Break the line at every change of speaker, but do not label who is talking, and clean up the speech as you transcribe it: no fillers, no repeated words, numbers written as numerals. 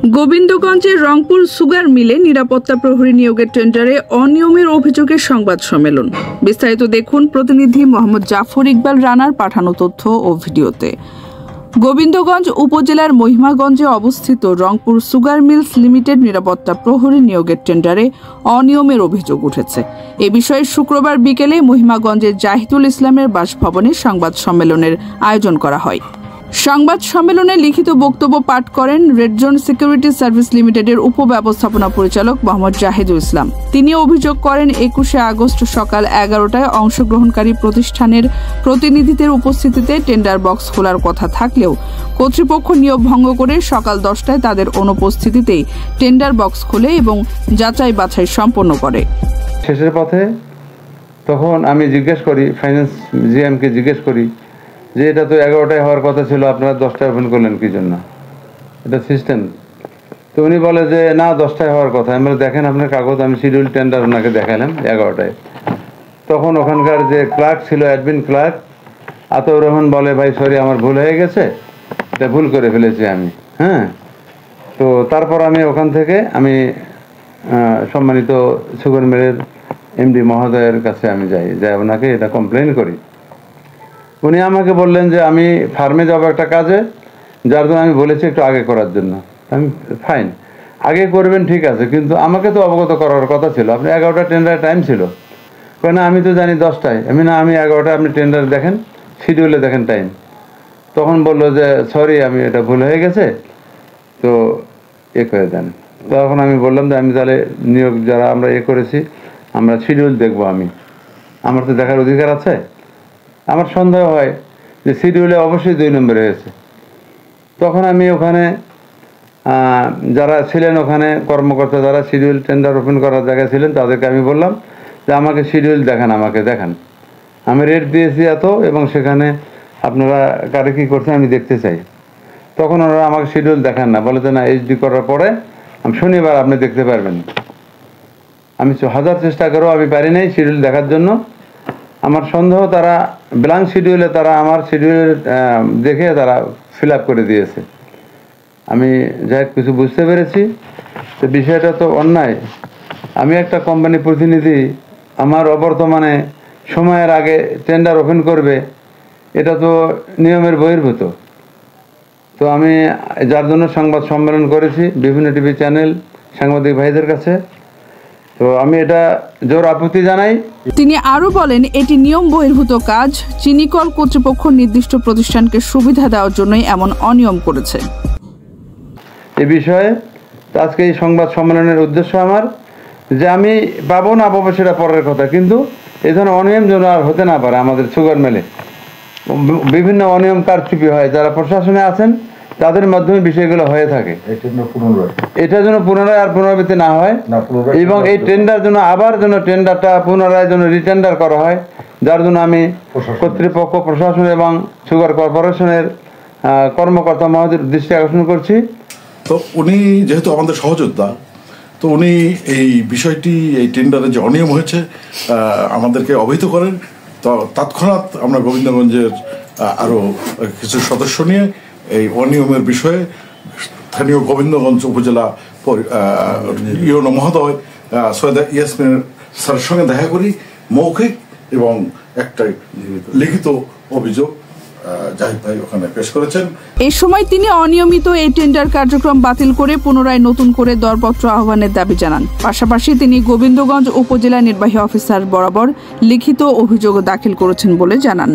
গোবিন্দগঞ্জের Rangpur sugar মিলে নিরাপত্তা প্রহরী নিয়োগের টেন্ডারে অনিয়মের অভিযোগের সংবাদ সম্মেলন। বিস্তারিত দেখুন প্রতিনিধি মোহাম্মদ জাফর ইকবাল রানার পাঠানো তথ্য ও ভিডিওতে। গোবিন্দগঞ্জ উপজেলার মহিমাগঞ্জে অবস্থিত রংপুর সুগার মিলস লিমিটেড নিরাপত্তা প্রহরী নিয়োগের টেন্ডারে অনিয়মের অভিযোগ উঠেছে। এ বিষয়ে শুক্রবার বিকেলে মহিমাগঞ্জের জাহিদুল ইসলামের বাসভবনে সংবাদ সম্মেলনের আয়োজন করা হয়। সংবাদ সম্মেলনে লিখিত বক্তব্য পাঠ করেন রেড জোন সিকিউরিটি সার্ভিস লিমিটেডের উপব্যবস্থাপনা পরিচালক মোহাম্মদ জাহিদুল ইসলাম। তিনি অভিযোগ করেন 21শে আগস্ট সকাল 11টায় অংশগ্রহণকারী প্রতিষ্ঠানের প্রতিনিধিদের উপস্থিতিতে টেন্ডার বক্স খোলার কথা থাকলেও কর্তৃপক্ষ নিয়ম ভঙ্গ করে সকাল 10টায় তাদের অনুপস্থিতিতেই টেন্ডার বক্স খোলে এবং যাচাই বাছাই সম্পন্ন করে।
শেষের পথে তখন আমি জিজ্ঞেস করি, ফাইন্যান্স জিএমকে জিজ্ঞেস করি যে এটা তো 11টায় হওয়ার কথা ছিল, আপনারা 10টায় ওপেন করলেন কি জন্য, এটা সিস্টেম। তো উনি বলে যে না 10টায় হওয়ার কথা। আমি দেখেন আপনার কাগজ, আমি শিডিউল টেন্ডার ওনাকে দেখালাম 11টায়। তখন ওখানকার যে ক্লার্ক ছিল, অ্যাডমিন ক্লার্ক আতাউর রহমান বলে ভাই সরি আমার ভুল হয়ে গেছে, এটা ভুল করে ফেলেছি আমি। তো তারপর আমি ওখান থেকে আমি সম্মানিত সুগার মিলের এমডি মহোদয়ের কাছে আমি যাই ওনাকে এটা কমপ্লেন করি। উনি আমাকে বললেন যে আমি ফার্মে যাবো একটা কাজে, যার জন্য আমি বলেছি একটু আগে করার জন্য। আমি ফাইন, আগে করবেন ঠিক আছে, কিন্তু আমাকে তো অবগত করার কথা ছিল। আপনি 11টা টেন্ডারের টাইম ছিল, কেন আমি তো জানি 10টায়। আমি 11টায়, আপনি টেন্ডার দেখেন, শিডিউলে দেখেন টাইম। তখন বললো যে সরি আমি এটা ভুল হয়ে গেছে, তো করে দেন। তখন আমি বললাম যে আমি তাহলে নিয়োগ যারা আমরা করেছি আমরা শিডিউল দেখবো, আমার তো দেখার অধিকার আছে। আমার সন্দেহ হয় যে শিডিউলে অবশ্যই 2 নম্বরে হয়েছে। তখন আমি ওখানে যারা ছিলেন ওখানে কর্মকর্তা, যারা শিডিউল টেন্ডার ওপেন করার জায়গায় ছিলেন, তাদেরকে আমি বললাম যে আমাকে শিডিউল আমাকে দেখান, আমি রেট দিয়েছি এত এবং সেখানে আপনারা কারে কী করছেন আমি দেখতে চাই। তখন ওনারা আমাকে শিডিউল দেখান না, বলে যে না এইচডি করার পরে আমি শনিবার আপনি দেখতে পারবেন। আমি 1000 চেষ্টা করেও আমি পারি নাই শিডিউল দেখার জন্য। আমার সন্দেহ তারা ব্ল্যাঙ্ক শিডিউলে তারা আমার শিডিউল দেখে তারা ফিল আপ করে দিয়েছে। আমি যাই কিছু বুঝতে পেরেছি, তো বিষয়টা তো অন্যায়। আমি একটা কোম্পানি প্রতিনিধি, আমার অবর্তমানে সময়ের আগে টেন্ডার ওপেন করবে, এটা তো নিয়মের বহির্ভূত। তো আমি যার জন্য সংবাদ সম্মেলন করেছি বিভিন্ন টিভি চ্যানেল সাংবাদিক ভাইদের কাছে, তো আমি এটা জোর আপত্তি জানাই।
তিনি আরো বলেন এটি নিয়ম বহির্ভূত কাজ, চিনিকল কর্তৃপক্ষ নির্দিষ্ট প্রতিষ্ঠানকে সুবিধা দেওয়ার জন্যই এমন অনিয়ম করেছে।
এ বিষয়ে আজকে এই সংবাদ সম্মেলনের উদ্দেশ্য আমার যে আমি পাবো না পাবো সেটা পরের কথা, কিন্তু এই ধরনের অনিয়ম যেন আর হতে না পারে। আমাদের সুগার মিলে বিভিন্ন অনিয়ম কারচুপি হয়, যারা প্রশাসনে আছেন তাদের মাধ্যমে বিষয়গুলো হয়ে থাকে। এটা যেন পুনরায় আর পুনরাবৃত্তি না হয় এবং এই টেন্ডার যেন আবার যেন টেন্ডারটা পুনরায় যেন রিটেন্ডার করা হয়, যার জন্য আমি কর্তৃপক্ষ, প্রশাসন এবং সুগার কর্পোরেশনের কর্মকর্তা মহোদয়ের দৃষ্টি আকর্ষণ করছি।
তো উনি যেহেতু আমাদের সহযোদ্ধা, তো উনি এই বিষয়টি, এই টেন্ডারে যে অনিয়ম হয়েছে আমাদেরকে অবহিত করেন। তো তৎক্ষণাৎ আমরা গোবিন্দগঞ্জের আরও কিছু সদস্য নিয়ে এই অনিয়মের বিষয়ে স্থানীয় গোবিন্দগঞ্জ উপজেলা ইউনো মহোদয় সৈয়দা ইয়াসমিন স্যারের সঙ্গে দেখা করি। মৌখিক এবং একটা লিখিত অভিযোগ জাহিদ ভাই ওখানে পেশ করেছেন।
এই সময় তিনি অনিয়মিত এই টেন্ডার কার্যক্রম বাতিল করে পুনরায় নতুন করে দরপত্র আহ্বানের দাবি জানান। পাশাপাশি তিনি গোবিন্দগঞ্জ উপজেলা নির্বাহী অফিসার বরাবর লিখিত অভিযোগ দাখিল করেছেন বলে জানান।